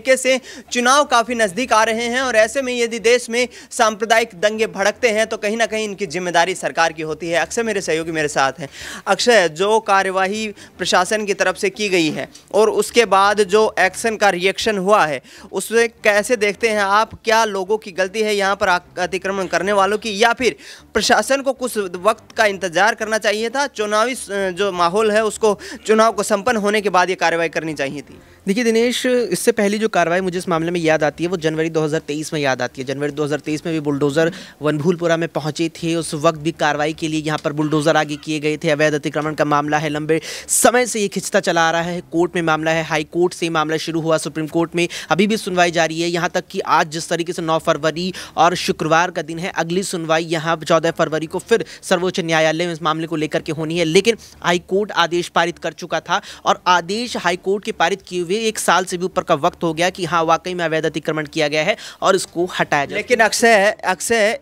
तरीके से चुनाव काफ़ी नज़दीक आ रहे हैं और ऐसे में यदि देश में सांप्रदायिक दंगे भड़कते हैं तो कहीं ना कहीं इनकी जिम्मेदारी सरकार की होती है। अक्षय मेरे सहयोगी मेरे साथ हैं। अक्षय, जो कार्यवाही प्रशासन की तरफ से की गई है और उसके बाद जो एक्शन का रिएक्शन हुआ है उसमें कैसे देखते हैं आप? क्या लोगों की गलती है यहाँ पर अतिक्रमण करने वालों की, या फिर प्रशासन को कुछ वक्त का इंतजार करना चाहिए था? चुनावी जो माहौल है उसको, चुनाव को संपन्न होने के बाद ये कार्रवाई करनी चाहिए थी। देखिए दिनेश, इससे पहली जो कार्रवाई मुझे इस मामले में याद आती है वो जनवरी 2023 में याद आती है। जनवरी 2023 में भी बुलडोज़र वनभूलपुरा में पहुंचे थे। उस वक्त भी कार्रवाई के लिए यहाँ पर बुलडोज़र आगे किए गए थे। अवैध अतिक्रमण का मामला है, लंबे समय से ये खिंचता चला आ रहा है। कोर्ट में मामला है, हाई कोर्ट से मामला शुरू हुआ, सुप्रीम कोर्ट में अभी भी सुनवाई जारी है। यहाँ तक कि आज जिस तरीके से 9 फरवरी और शुक्रवार का दिन है, अगली सुनवाई यहाँ 14 फरवरी को फिर सर्वोच्च न्यायालय में इस मामले को लेकर के होनी है। लेकिन हाई कोर्ट आदेश पारित कर चुका था और आदेश हाई कोर्ट के पारित किए हुए 1 साल से भी ऊपर का वक्त हो गया कि हाँ वाकई में अवैध अतिक्रमण किया गया है और इसको हटाया जाए। लेकिन अक्षय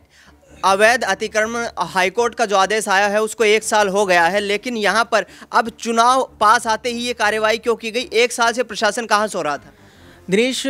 अवैध अतिक्रमण हाईकोर्ट का जो आदेश आया है उसको 1 साल हो गया है, लेकिन यहाँ पर अब चुनाव पास आते ही ये कार्रवाई क्यों की गई? 1 साल से प्रशासन कहाँ सो रहा था? दिनेश,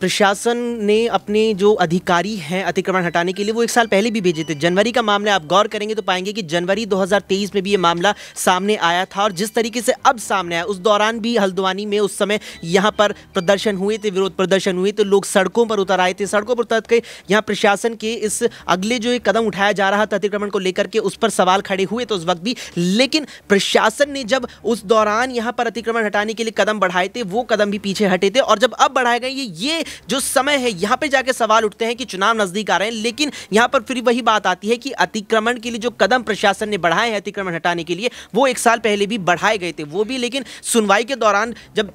प्रशासन ने अपने जो अधिकारी हैं अतिक्रमण हटाने के लिए वो 1 साल पहले भी भेजे थे। जनवरी का मामला आप गौर करेंगे तो पाएंगे कि जनवरी 2023 में भी ये मामला सामने आया था और जिस तरीके से अब सामने आया, उस दौरान भी हल्द्वानी में उस समय यहाँ पर प्रदर्शन हुए थे, विरोध प्रदर्शन हुए, तो लोग सड़कों पर उतर आए थे। सड़कों पर उतर के यहाँ प्रशासन के इस अगले जो एक कदम उठाया जा रहा था अतिक्रमण को लेकर के, उस पर सवाल खड़े हुए तो उस वक्त भी। लेकिन प्रशासन ने जब उस दौरान यहाँ पर अतिक्रमण हटाने के लिए कदम बढ़ाए थे, वो कदम भी पीछे हटे थे और जब अब बढ़ाए गए ये जो समय है, यहां पे जाके सवाल उठते हैं कि चुनाव नजदीक आ रहे हैं। लेकिन यहां पर फिर वही बात आती है कि अतिक्रमण के लिए जो कदम प्रशासन ने बढ़ाए हैं अतिक्रमण हटाने के लिए, वो 1 साल पहले भी बढ़ाए गए थे। वो भी लेकिन सुनवाई के दौरान जब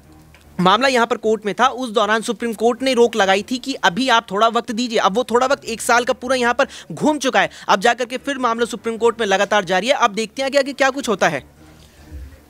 मामला यहां पर कोर्ट में था, उस दौरान सुप्रीम कोर्ट ने रोक लगाई थी कि अभी आप थोड़ा वक्त दीजिए। अब वो थोड़ा वक्त 1 साल का पूरा यहां पर घूम चुका है। अब जाकर के फिर मामला सुप्रीम कोर्ट में लगातार जारी है। अब देखते हैं कि क्या कुछ होता है।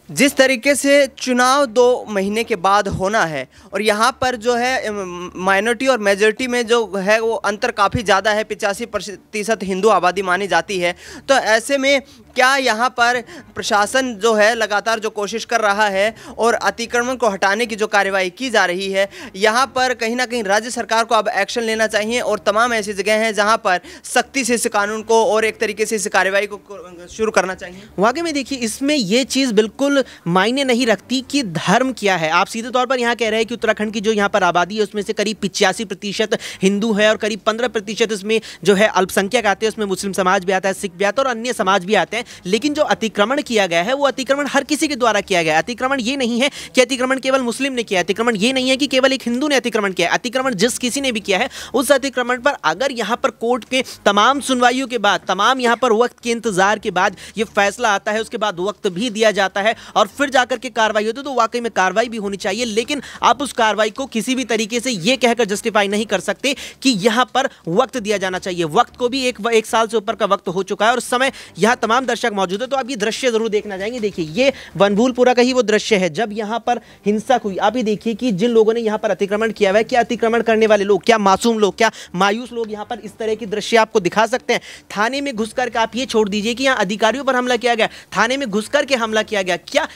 जिस तरीके से चुनाव 2 महीने के बाद होना है और यहाँ पर जो है माइनॉरिटी और मेजॉरिटी में जो है वो अंतर काफ़ी ज़्यादा है, 85% हिंदू आबादी मानी जाती है, तो ऐसे में क्या यहाँ पर प्रशासन जो है लगातार जो कोशिश कर रहा है और अतिक्रमण को हटाने की जो कार्रवाई की जा रही है, यहाँ पर कहीं ना कहीं राज्य सरकार को अब एक्शन लेना चाहिए और तमाम ऐसी जगह हैं जहाँ पर सख्ती से इस कानून को और एक तरीके से इस कार्रवाई को शुरू करना चाहिए? वाकई में देखिए, इसमें ये चीज़ बिल्कुल मायने नहीं रखती कि धर्म क्या है। आप सीधे तौर पर यहाँ कह रहे हैं कि उत्तराखंड की जो यहाँ पर आबादी है उसमें से करीब 85% हिंदू है और करीब 15% इसमें जो है अल्पसंख्यक आते हैं। उसमें मुस्लिम समाज भी आता है, सिख भी आता है और अन्य समाज भी आते हैं। लेकिन जो अतिक्रमण किया गया है वो अतिक्रमण हर किसी के द्वारा किया गया है। अतिक्रमण ये नहीं है कि अतिक्रमण केवल मुस्लिम ने किया, अतिक्रमण ये नहीं है कि केवल एक हिंदू ने अतिक्रमण किया है। अतिक्रमण जिस किसी ने भी किया है, उस अतिक्रमण पर अगर यहाँ पर कोर्ट के तमाम सुनवाइयों के बाद, तमाम यहाँ पर वक्त के इंतजार के बाद ये फैसला आता है, उसके बाद वक्त भी दिया जाता है और फिर जाकर के कार्रवाई होती है, तो वाकई में कार्रवाई भी होनी चाहिए। लेकिन आप उस कार्रवाई को किसी भी तरीके से ये कहकर जस्टिफाई नहीं कर सकते कि यहां पर वक्त दिया जाना चाहिए। वक्त को भी 1 साल से ऊपर का वक्त हो चुका है और समय यहां तमाम दर्शक मौजूद है, तो आप ये दृश्य जरूर देखना चाहेंगे। देखिए, ये वनभूलपुरा का ही वो दृश्य है जब यहां पर हिंसा हुई। आप ये देखिए कि जिन लोगों ने यहां पर अतिक्रमण किया हुआ है, क्या अतिक्रमण करने वाले लोग, क्या मासूम लोग, क्या मायूस लोग यहां पर इस तरह की दृश्य आपको दिखा सकते हैं। थाने में घुसकर के आप ये छोड़ दीजिए कि यहां अधिकारियों पर हमला किया गया, थाने में घुसकर के हमला किया गया। क्या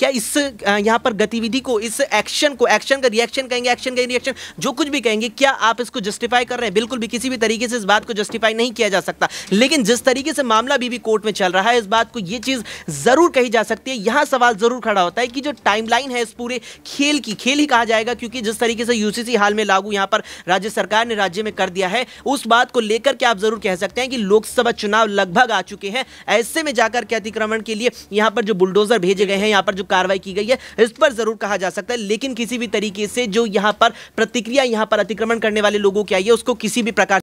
इस यहां पर गतिविधि को, इस एक्शन को, एक्शन का रिएक्शन कहेंगे, एक्शन का रिएक्शन, जो कुछ भी कहेंगे, क्या आप इसको जस्टिफाई कर रहे हैं? बिल्कुल भी किसी भी तरीके से इस बात को जस्टिफाई नहीं किया जा सकता। लेकिन जिस तरीके से मामला भी कोर्ट में चल रहा है, इस बात को ये चीज जरूर कही जा सकती है। यहां सवाल जरूर खड़ा होता है कि जो टाइमलाइन है इस पूरे खेल की, खेल ही कहा जाएगा, क्योंकि जिस तरीके से यूसीसी हाल में लागू यहां पर राज्य सरकार ने राज्य में कर दिया है, उस बात को लेकर के आप जरूर कह सकते हैं कि लोकसभा चुनाव लगभग आ चुके हैं। ऐसे में जाकर के अतिक्रमण के लिए यहां पर जो बुलडोजर भेजे गए हैं, यहां पर जो कार्रवाई की गई है, इस पर जरूर कहा जा सकता है। लेकिन किसी भी तरीके से जो यहां पर प्रतिक्रिया यहां पर अतिक्रमण करने वाले लोगों की आई है, उसको किसी भी प्रकार